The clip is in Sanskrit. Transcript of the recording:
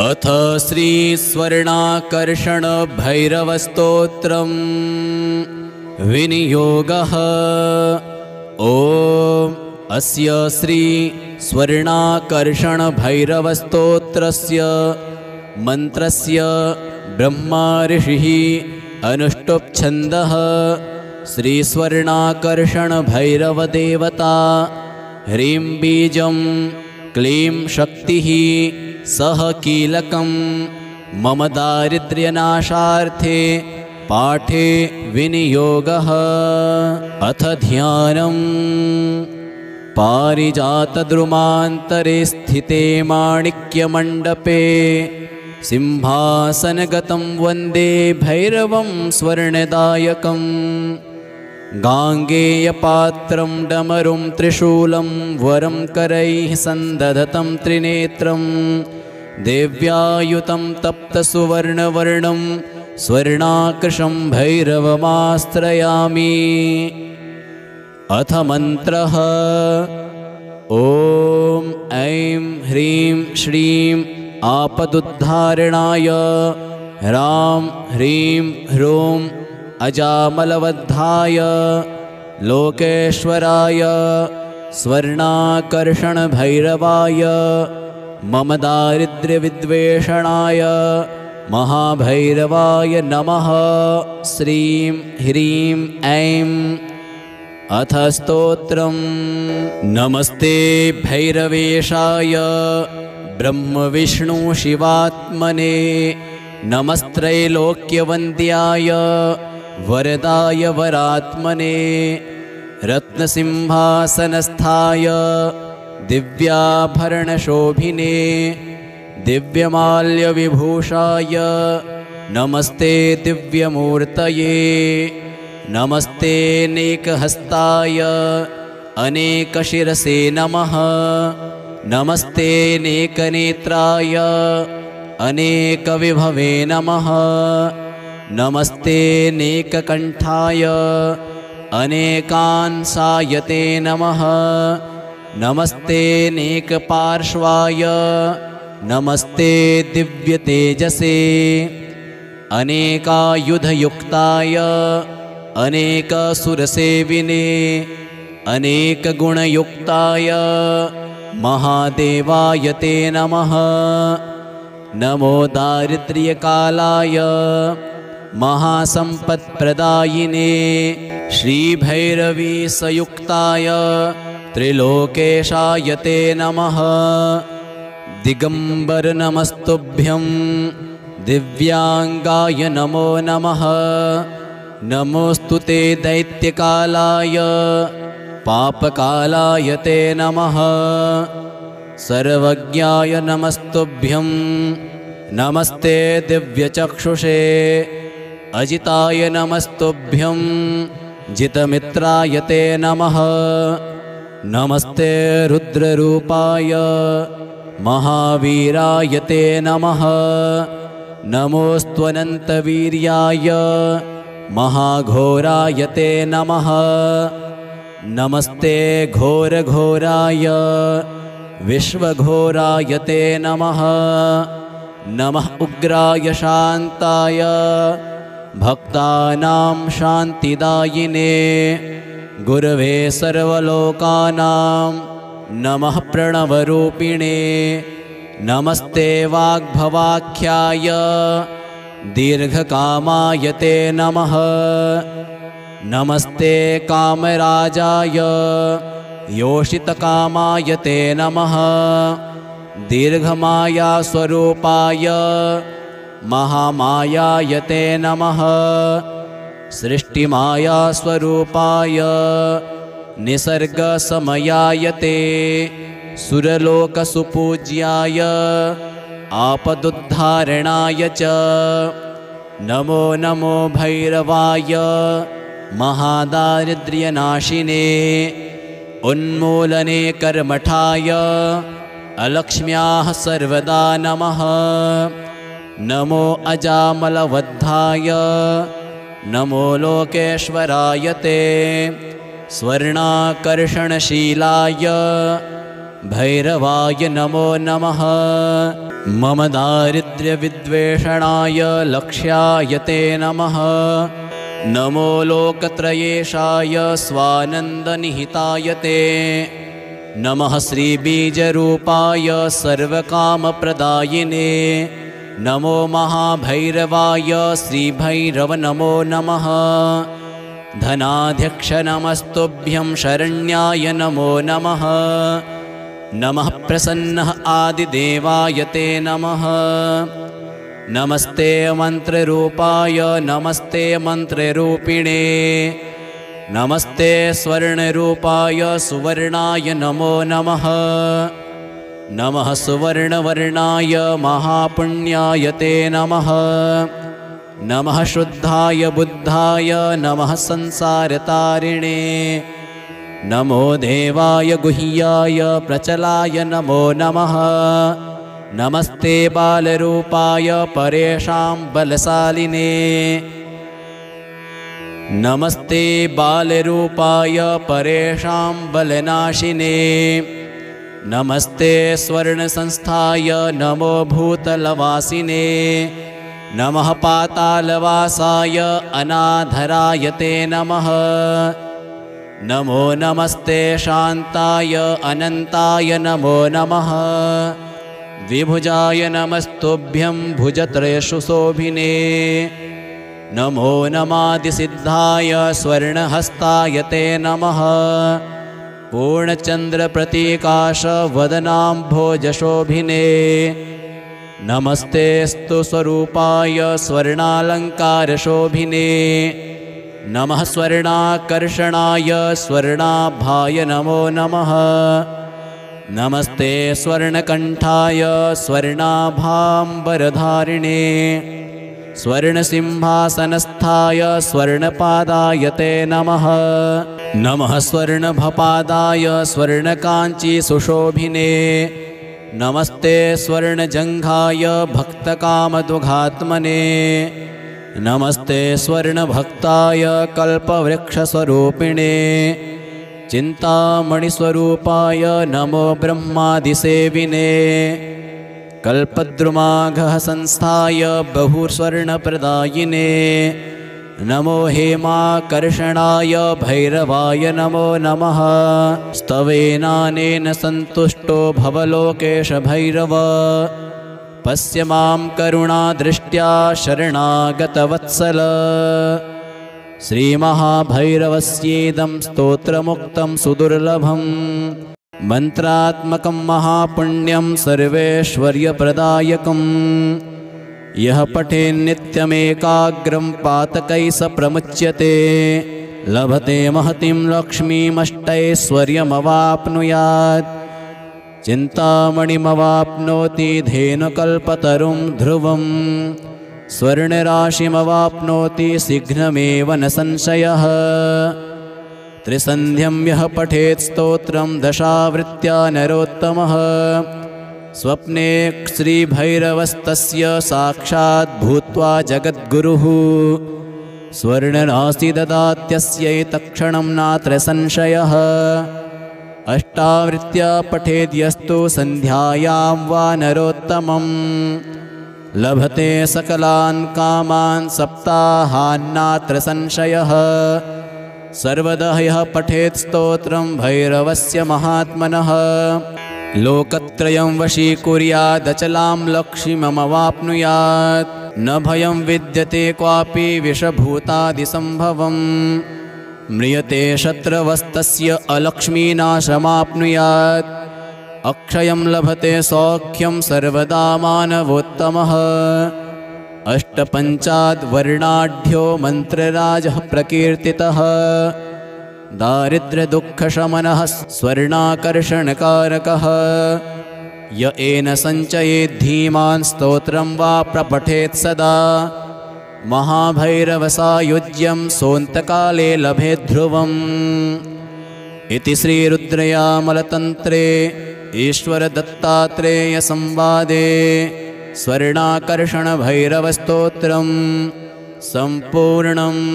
अथ श्रीस्वर्णाकर्षण भैरवस्तोत्रम् विनियोगः। ॐ अस्य श्री स्वर्णाकर्षण भैरवस्तोत्रस्य मंत्रस्य ब्रह्मा ऋषिः अनुष्टुप् छन्दः। श्री स्वर्णाकर्षण भैरवदेवता ह्रीं बीजं क्लीं शक्तिः सह कीलकं मम दारिद्र्यनाशार्थे पाठे विनियोगः। अथ ध्यानम्। पारिजातद्रुमान्तरे स्थिते माणिक्यमण्डपे सिंहासनगतं वन्दे भैरवं स्वर्णदायकम्। गाङ्गेयपात्रं डमरुं त्रिशूलं वरं करैः सन्दधतं त्रिनेत्रं देव्यायुतं तप्तसुवर्णवर्णं स्वर्णाकृशं भैरवमाश्रयामि। अथ मन्त्रः। ॐ ऐं ह्रीं श्रीं आपदुद्धारणाय ह्रां ह्रीं ह्रूं अजामलवद्धाय लोकेश्वराय स्वर्णाकर्षण भैरवाय मम दारिद्र्यविद्वेषणाय महाभैरवाय नमः। श्रीं ह्रीं ऐं। अथ स्तोत्रम्। नमस्ते भैरवेशाय ब्रह्मविष्णुशिवात्मने नमस्त्रैलोक्यवन्द्याय वरदाय वरात्मने रत्नसिंहासनस्थाय दिव्याभरणशोभिने दिव्यमाल्यविभूषाय नमस्ते दिव्यमूर्तये। नमस्ते नेकहस्ताय अनेकशिरसे नमः। नमस्ते नेकनेत्राय अनेकविभवे नमः। नमस्ते नेककण्ठाय अनेकांसायते नमः। नमस्ते नेकपार्श्वाय नमस्ते दिव्यतेजसे। अनेकायुधयुक्ताय अनेकसुरसेविने अनेकगुणयुक्ताय महादेवाय ते नमः। नमो दारिद्र्यकालाय महासम्पत्प्रदायिने श्रीभैरवी सयुक्ताय त्रिलोकेशाय ते नमः। दिगंबर नमस्तुभ्यं दिव्यांगाय नमो नमः। नमोस्तु ते दैत्यकालाय पापकालाय ते नमः। सर्वज्ञाय नमस्तुभ्यं नमस्ते दिव्यचक्षुषे। अजिताय नमस्तुभ्यं जितमित्राय ते नमः। नमस्ते रुद्ररूपाय महावीराय ते नमः। नमोऽस्त्वनन्तवीर्याय महाघोराय ते नमः। नमस्ते घोरघोराय विश्वघोराय ते नमः। नमः उग्राय शान्ताय भक्तानां शान्तिदायिने गुरवे सर्वलोकानां नमः प्रणवरूपिणे। नमस्ते वाग्भवाख्याय दीर्घकामाय ते नमः। नमस्ते कामराजाय योषितकामाय ते नमः। दीर्घमायास्वरूपाय महामायाय ते नमः। सृष्टिमायास्वरूपाय निसर्गसमयाय ते सुरलोकसुपूज्याय आपदुद्धारणाय च नमो नमो भैरवाय महादारिद्र्यनाशिने उन्मूलने कर्मठाय अलक्ष्म्याः सर्वदा नमः। नमो अजामलवद्धाय नमो लोकेश्वराय ते स्वर्णाकर्षणशीलाय भैरवाय नमो नमः। मम दारिद्र्यविद्वेषणाय लक्ष्याय ते नमः। नमो लोकत्रयेशाय स्वानन्दनिहिताय ते नमः। श्रीबीजरूपाय सर्वकामप्रदायिने नमो महाभैरवाय श्रीभैरव नमो नमः। धनाध्यक्ष नमस्तुभ्यं शरण्याय नमो नमः। नमः प्रसन्नः आदिदेवाय ते नमः। नमस्ते मन्त्ररूपाय नमस्ते मन्त्ररूपिणे नमस्ते स्वर्णरूपाय सुवर्णाय नमो नमः। नमः सुवर्णवर्णाय महापुण्याय ते नमः। नमः शुद्धाय बुद्धाय नमः संसारतारिणे नमो देवाय गुह्याय प्रचलाय नमो नमः। नमस्ते बालरूपाय परेषां बलशालिने नमस्ते बालरूपाय परेषां बलनाशिने नमस्ते स्वर्णसंस्थाय नमो भूतलवासिने नमः पातालवासाय अनाधराय ते नमः। नमो नमस्ते शान्ताय अनन्ताय नमो नमः। द्विभुजाय नमस्तुभ्यं भुजत्रयषु शोभिने नमो नमादिसिद्धाय स्वर्णहस्ताय ते नमः। पूर्णचन्द्रप्रतीकाश वदनाम्भोजशोभिने नमस्तेऽस्तु स्वरूपाय स्वर्णालङ्कारशोभिने नमः। स्वर्णाकर्षणाय स्वर्णाभाय नमो नमः। नमस्ते स्वर्णकण्ठाय स्वर्णाभाम्बरधारिणे स्वर्णसिंहासनस्थाय स्वर्णपादाय ते नमः। नमः स्वर्णभपादाय स्वर्णकाञ्चीसुशोभिने नमस्ते स्वर्णजङ्घाय भक्तकामदुघात्मने नमस्ते स्वर्णभक्ताय कल्पवृक्षस्वरूपिणे चिन्तामणिस्वरूपाय नमो ब्रह्मादिसेविने कल्पद्रुमाघः संस्थाय बहुस्वर्णप्रदायिने नमो हेमाकर्षणाय भैरवाय नमो नमः। स्तवेनानेन सन्तुष्टो भवलोकेश भैरव पश्य मां करुणादृष्ट्या शरणागतवत्सल। श्रीमहाभैरवस्येदं स्तोत्रमुक्तं सुदुर्लभं मन्त्रात्मकं महापुण्यं सर्वैश्वर्यप्रदायकं यः पठेन्नित्यमेकाग्रं पातकैः स प्रमुच्यते लभते महतीं लक्ष्मीमष्टैश्वर्यमवाप्नुयात्। चिन्तामणिमवाप्नोति धेनुकल्पतरुं ध्रुवं स्वर्णराशिमवाप्नोति शीघ्रमेव न संशयः। त्रिसन्ध्यं यः पठेत् स्तोत्रं दशावृत्त्या नरोत्तमः स्वप्ने श्रीभैरवस्तस्य साक्षात् भूत्वा जगद्गुरुः स्वर्णराशि ददात्यस्यै तत्क्षणं नात्र संशयः। अष्टावृत्त्या पठेद्यस्तु सन्ध्यायां वा नरोत्तमं लभते सकलान् कामान् सप्ताहान्नात्र संशयः। सर्वदा यः पठेत् स्तोत्रं भैरवस्य महात्मनः लोकत्रयं वशीकुर्यादचलां लक्ष्मीमवाप्नुयात्। न भयं विद्यते क्वापि विषभूतादिसम्भवं म्रियते शत्रवस्तस्य अलक्ष्मीनाशमाप्नुयात्। अक्षयं लभते सौख्यं सर्वदा मानवोत्तमः। अष्टपञ्चाद्वर्णाढ्यो मन्त्रराजः प्रकीर्तितः दारिद्र्यदुःखशमनः स्वर्णाकर्षणकारकः। य एन सञ्चयेत् धीमान् स्तोत्रं वा प्रपठेत् सदा महाभैरवसायुज्यं सोऽन्तकाले लभेत् ध्रुवम्। इति श्रीरुद्रयामलतन्त्रे ईश्वरदत्तात्रेयसंवादे स्वर्णाकर्षणभैरवस्तोत्रं सम्पूर्णम्।